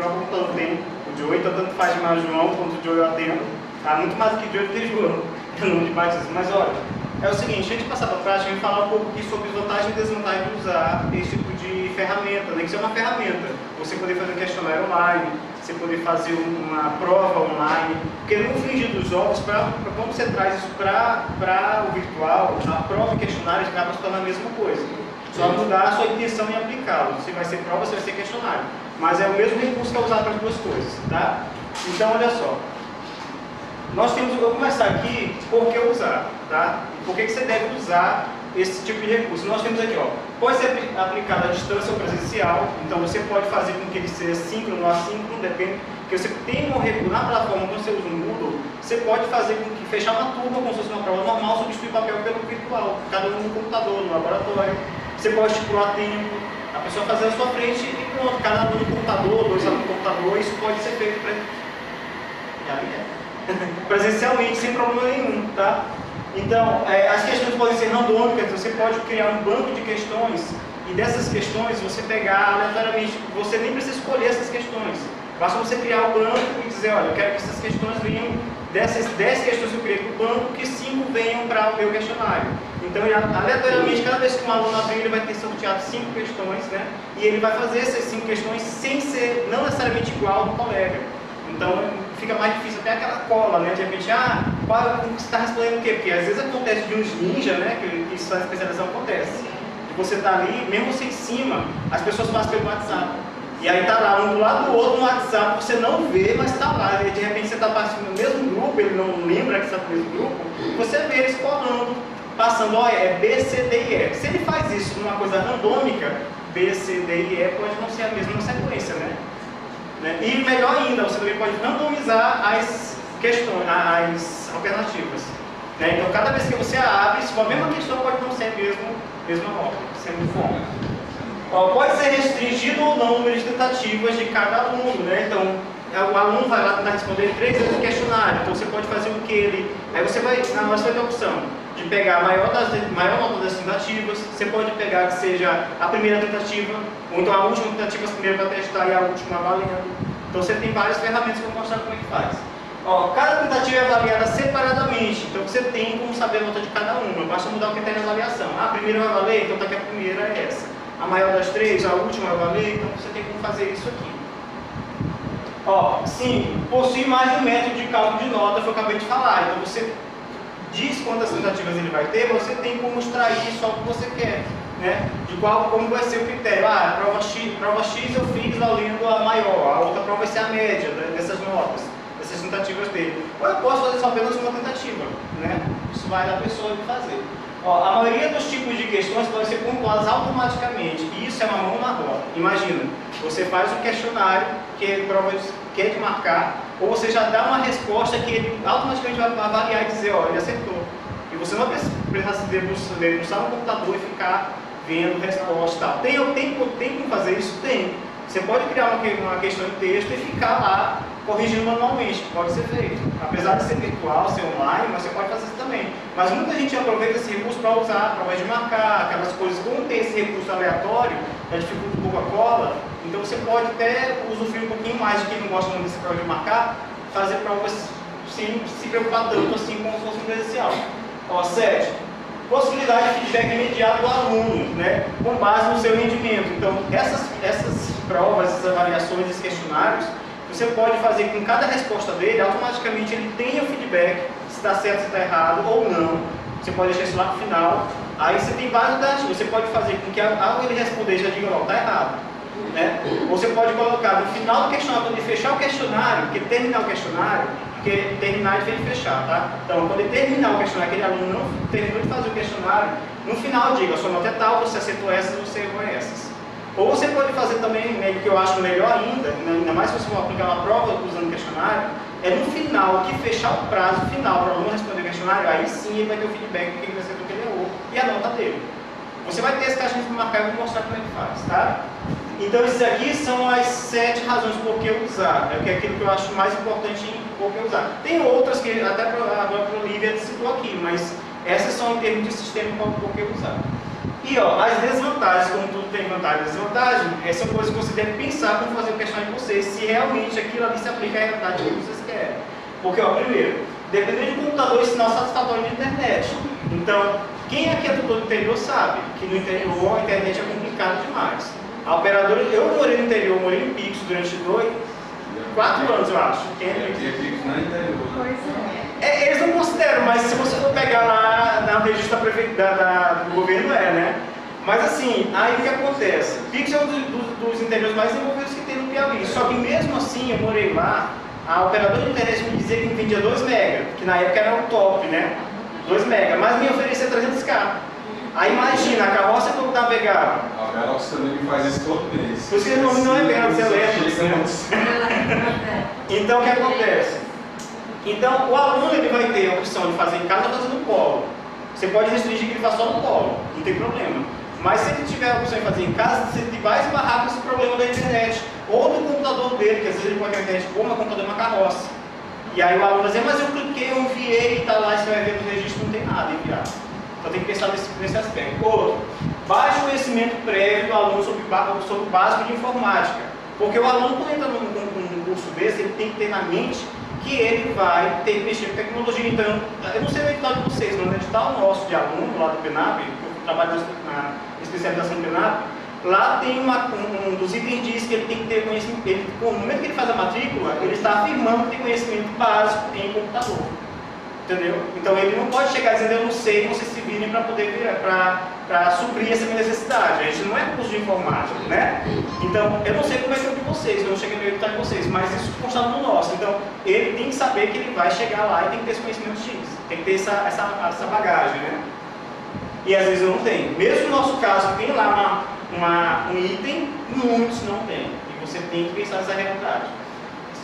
próprio computador tem o Joey, então tanto faz chamar João quanto o Joey eu atendo. Tá? Muito mais do que Joey tem João, é o nome de batismo. Mas olha, é o seguinte, antes de passar para a prática, a gente vai falar um pouco aqui sobre as vantagens e desvantagens de usar esse tipo de ferramenta, né? Que isso é uma ferramenta. Você poder fazer um questionário online, você poder fazer uma prova online, porque no fingir dos jogos, quando você traz isso para o virtual, a prova e questionário acaba se tornando a mesma coisa. Só mudar a sua intenção em aplicá-lo. Se vai ser prova, se vai ser questionário. Mas é o mesmo recurso que é usado para as duas coisas, tá? Então, olha só. Nós temos, eu vou começar aqui, por que usar, tá? Por que você deve usar esse tipo de recurso? Nós temos aqui, ó, pode ser aplicado à distância ou presencial, então você pode fazer com que ele seja síncrono ou assíncrono, depende, porque você tem um recurso na plataforma, quando você usa o Moodle, você pode fazer com que fechar uma turma como se fosse uma prova normal, substituir papel pelo virtual, cada um no computador, no laboratório. Você pode estipular tempo, a pessoa fazer na sua frente e pronto, cada aluno no computador, dois alunos no computador, isso pode ser feito presencialmente, sem problema nenhum, tá? Então, as questões podem ser randômicas, você pode criar um banco de questões e dessas questões você pegar aleatoriamente, você nem precisa escolher essas questões, basta você criar o banco e dizer, olha, eu quero que essas questões venham, dessas 10 questões que eu criei para o banco, que 5 venham para o meu questionário. Então, aleatoriamente, cada vez que um aluno abrir, ele vai ter sorteado 5 questões, né? E ele vai fazer essas 5 questões sem ser, não necessariamente igual do colega. Então, fica mais difícil até aquela cola, né? De repente, você está respondendo o quê? Porque às vezes acontece de uns ninja, né? Que isso na especialização acontece. E você está ali, mesmo você em cima, as pessoas passam pelo WhatsApp. E aí tá lá, um do lado do outro no WhatsApp, você não vê, mas está lá. E de repente você está participando do mesmo grupo, ele não lembra que está no mesmo grupo, e você vê eles colando, passando, olha, é B, C, D e E. Se ele faz isso numa coisa randômica, B, C, D e E pode não ser a mesma sequência, né? E melhor ainda, você também pode randomizar as questões, as alternativas. Né? Então, cada vez que você abre, se for a mesma questão, pode não ser a mesma ordem, sendo forma. Pode ser restringido ou não o número de tentativas de cada aluno. Né? Então, o aluno vai lá tentar responder 3 vezes o questionário. Então, você pode fazer o que ele... Aí você vai, na hora você vai ter a opção de pegar a maior nota das tentativas, você pode pegar que seja a primeira tentativa, ou então a última tentativa, a primeira para testar e a última avaliando. Então você tem várias ferramentas que eu vou mostrar como é que faz. Cada tentativa é avaliada separadamente, então você tem como saber a nota de cada uma, basta mudar o critério de avaliação. A primeira eu avalei, então tá aqui a primeira é essa. A maior das 3, a última eu avalei, então você tem como fazer isso aqui. Sim, possui mais de um método de cálculo de nota, que eu acabei de falar, então você diz quantas tentativas ele vai ter, você tem como extrair só o que você quer, né? De como vai ser o critério. Prova X eu fiz valendo a maior, a outra prova vai ser a média dessas notas, dessas tentativas dele. Ou eu posso fazer só apenas uma tentativa, né? Isso vai da pessoa de fazer. A maioria dos tipos de questões podem ser pontuadas automaticamente, e isso é uma mão na roda. Imagina, você faz um questionário que é de marcar, ou você já dá uma resposta que ele automaticamente vai avaliar e dizer, ele acertou. E você não precisa se debruçar no computador e ficar vendo resposta e tal. Tem como fazer isso? Tem. Você pode criar uma questão de texto e ficar lá corrigindo manualmente, pode ser feito. Apesar de ser virtual, ser online, mas você pode fazer isso também. Mas muita gente aproveita esse recurso para usar, provas de marcar, aquelas coisas. Como tem esse recurso aleatório, já dificulta um pouco a cola, então você pode até usufruir um pouquinho mais de quem não gosta muito desse prova de marcar, fazer provas sem se preocupar tanto assim como se fosse um presencial. 7. Possibilidade de feedback imediato do aluno, né, com base no seu rendimento. Então, essas provas, essas avaliações, esses questionários, você pode fazer com cada resposta dele, automaticamente ele tenha o feedback, se está certo, se está errado ou não. Você pode deixar isso lá no final. Aí você tem várias alternativas. Você pode fazer com que ao ele responder já diga, está errado. Né? Ou você pode colocar no final do questionário, quando ele fechar o questionário, porque terminar o questionário, porque terminar é de fechar, tá? Então, quando ele terminar o questionário, aquele aluno não terminou de fazer o questionário, no final diga, a sua nota é tal, você acertou essas, você errou essas. Ou você pode fazer também, que eu acho melhor ainda mais se você for aplicar uma prova usando o questionário, é no final, que fechar o prazo final para o aluno responder o questionário, aí sim ele vai ter o feedback do que ele acertou, que ele errou, e a nota dele. Você vai ter esse caixinho para marcar e eu vou mostrar como é que faz, tá? Então, esses aqui são as 7 razões por que usar, que é aquilo que eu acho mais importante em por que usar. Tem outras que até agora a Olivia citou aqui, mas essas são em termos de sistema por que usar. E E ó, as desvantagens, como tudo tem vantagem e desvantagem, essa é uma coisa que você deve pensar quando fazer o questionário de vocês, se realmente aquilo ali se aplica à realidade que vocês querem. Porque, ó, primeiro, dependendo do computador, esse sinal satisfatório de internet. Então, quem aqui é tutor do interior sabe que no interior a internet é complicada demais. A operadora, eu morei no interior, morei em Pix durante 4 anos, eu acho. Pix não é interior, né? Eles não consideram, mas se você for pegar lá no registro do governo, né? Mas assim, aí o que acontece? Pix é um dos interiores mais desenvolvidos que tem no Piauí. Só que mesmo assim, eu morei lá, a operadora de internet me dizia que me vendia 2 mega, que na época era o top, né? 2 mega, mas me oferecia 300k. Aí imagina, a carroça que eu navegava. A Velox também me faz isso todo mês. Por isso que o nome não é Velox, é Velox. Então o que acontece? Então o aluno ele vai ter a opção de fazer em casa ou fazer no polo. Você pode restringir que ele faça só no polo, não tem problema. Mas se ele tiver a opção de fazer em casa, você vai esbarrar com esse problema da internet. Ou do computador dele, que às vezes ele pode ter a internet como uma computador de uma carroça. E aí o aluno vai dizer, mas eu cliquei, eu enviei e tá lá, você vai ver no registro, não tem nada enviado. Então tem que pensar nesse aspecto. Outro, baixo conhecimento prévio do aluno sobre o básico de informática. Porque o aluno, quando entra num curso desse, ele tem que ter na mente que ele vai ter que mexer com tecnologia. Então, eu não sei o edital de vocês, mas no edital nosso de aluno, lá do PENAB, eu trabalho na especialização do PENAB, lá tem um dos itens diz que ele tem que ter conhecimento, no momento que ele faz a matrícula, ele está afirmando que tem conhecimento básico em computador. Entendeu? Então ele não pode chegar dizendo eu não sei, vocês se virem para poder para suprir essa minha necessidade. A gente não é curso de informática, né? Então eu não sei como é que é o de vocês, eu não cheguei no edital de vocês, mas isso consta no nosso. Então ele tem que saber que ele vai chegar lá e tem que ter esse conhecimento X, tem que ter essa bagagem, né? E às vezes não tem. Mesmo no nosso caso, tem lá um item, muitos não tem. E você tem que pensar nessa realidade.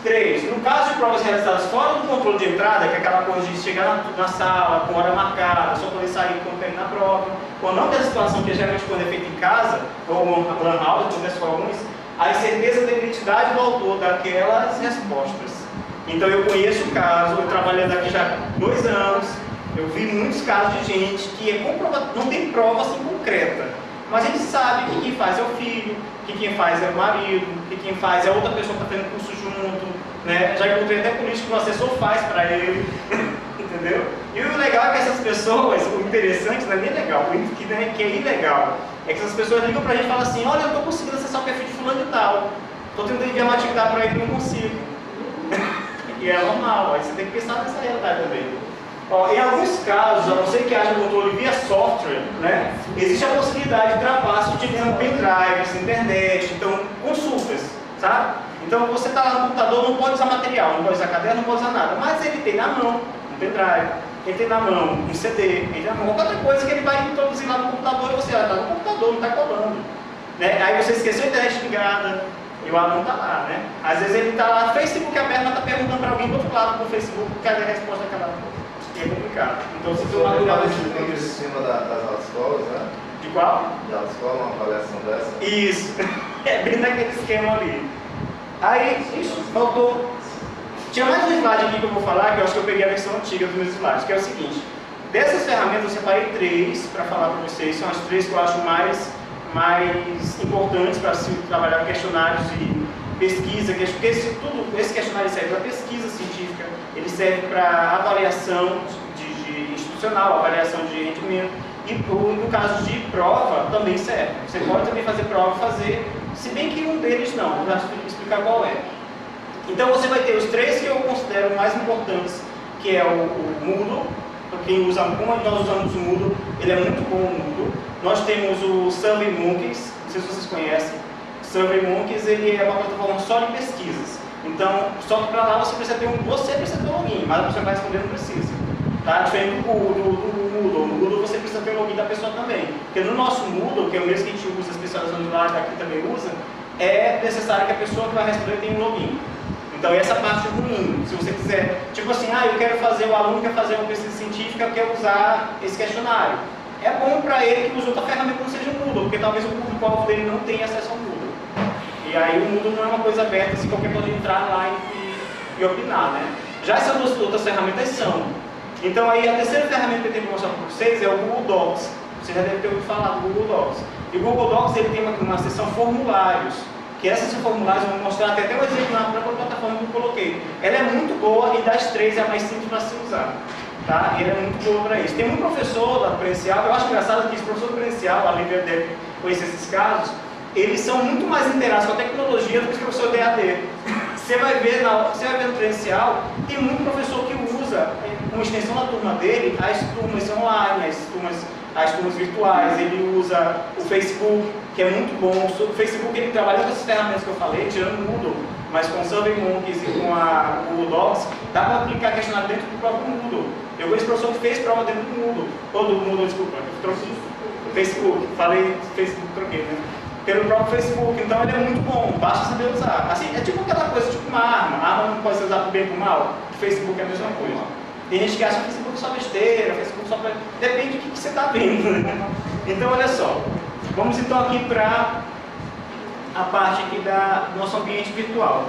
3. No caso de provas realizadas fora do controle de entrada, que é aquela coisa de chegar na sala com hora marcada, só poder sair quando termina a prova, ou não ter a situação que geralmente quando é feita em casa, ou uma lan house, acontece com alguns, a incerteza da identidade do autor daquelas respostas. Então eu conheço o caso, eu trabalhando aqui já há 2 anos, eu vi muitos casos de gente que é comprovado, não tem prova assim concreta, mas a gente sabe que quem faz é o filho, que quem faz é o marido, que quem faz é outra pessoa que está fazendo curso junto, né? Já encontrei até político que o assessor faz para ele, entendeu? E o legal é que essas pessoas, o interessante não é nem legal, o que é ilegal, é que essas pessoas ligam para a gente e falam assim, olha, eu estou conseguindo acessar o perfil de fulano e tal, estou tentando enviar uma atividade para ele e não consigo. E é normal, aí você tem que pensar nessa realidade também. Ó, em alguns casos, a não ser que haja controle via software, né, existe a possibilidade de travar-se utilizando pendrives, internet, então consultas, sabe? Então você está lá no computador, não pode usar material, não pode usar caderno, não pode usar nada, mas ele tem na mão um pendrive, ele tem na mão um CD, ele tem na mão qualquer outra coisa que ele vai introduzir lá no computador e você está no computador, não está colando. Né? Aí você esqueceu a internet ligada e o aluno está lá, né? Às vezes ele está lá, Facebook aberto, mas está perguntando para alguém do outro lado do Facebook, cadê a resposta daquela coisa? É complicado. Então você tem uma avaliação em cima das autoescolas, né? De qual? De autoescola, uma avaliação dessa. Isso. É bem daquele esquema ali. Aí, isso, faltou. Tinha mais um slide aqui que eu vou falar, que eu acho que eu peguei a versão antiga dos meus slides, que é o seguinte. Dessas ferramentas eu separei 3 para falar para vocês. São as 3 que eu acho mais importantes para se trabalhar questionários de pesquisa, porque esse questionário serve para pesquisa científica, ele serve para avaliação de institucional, avaliação de rendimento, e no caso de prova também serve. Você pode também fazer prova, se bem que um deles não, vou explicar qual é. Então você vai ter os 3 que eu considero mais importantes, que é o Moodle, para quem usa, como nós usamos o Moodle, ele é muito bom o Moodle. Nós temos o SurveyMonkeys, não sei se vocês conhecem. SurveyMonkeys ele é uma plataforma só de pesquisas. Então, só que para lá você precisa ter um login, mas a pessoa que vai responder não precisa. Tá? Diferente do Moodle. No Moodle você precisa ter o login da pessoa também. Porque no nosso Moodle, que é o mesmo que a gente usa, a especialização de lá, que aqui também usa, é necessário que a pessoa que vai responder tenha um login. Então essa parte é ruim. Se você quiser, tipo assim, eu quero fazer, o aluno quer fazer uma pesquisa científica, quer usar esse questionário. É bom para ele que use outra ferramenta que não seja o Moodle, porque talvez o público-alvo dele não tenha acesso ao Moodle. E aí o Moodle não é uma coisa aberta, assim, qualquer pode entrar lá e opinar, né? Já essas duas outras ferramentas são. Então aí a terceira ferramenta que eu tenho que mostrar para vocês é o Google Docs. Você já deve ter ouvido falar do Google Docs. E o Google Docs ele tem uma seção formulários, que essa seção formulários, eu vou mostrar até um exemplo na própria plataforma que eu coloquei. Ela é muito boa e das três é a mais simples para se usar. Tá? E ela é muito boa para isso. Tem um professor da presencial, eu acho engraçado que esse professor presencial, a Lívia deve conhecer esses casos, eles são muito mais inteirados com a tecnologia do que o professor de EAD. Você vai ver no presencial, tem muito professor que usa, uma extensão da turma dele, as turmas online, as turmas virtuais, ele usa o Facebook, que é muito bom. O Facebook ele trabalha com essas ferramentas que eu falei, tirando o Moodle, mas com o SurveyMonkey e com a Google Docs, dá para aplicar questionário dentro do próprio Moodle. Eu conheço professor que fez prova dentro do Moodle, ou do Moodle, desculpa, Facebook, falei Facebook, troquei, né? Pelo próprio Facebook, então ele é muito bom, basta saber usar. Assim, é tipo aquela coisa, tipo uma arma. A arma não pode ser usada por bem ou por mal, o Facebook é a mesma coisa. Tem gente que acha que o Facebook é só besteira, o Facebook só... Depende do que você está vendo, né? Então, olha só, vamos então aqui para a parte aqui do nosso ambiente virtual.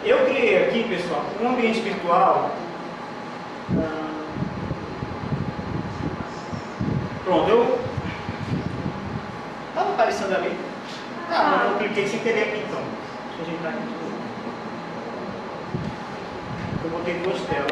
Eu criei aqui, pessoal, um ambiente virtual. Pronto, eu... Estava aparecendo ali. Ah, eu cliquei sem querer aqui então. Deixa eu ajeitar aqui tudo. Eu botei duas telas.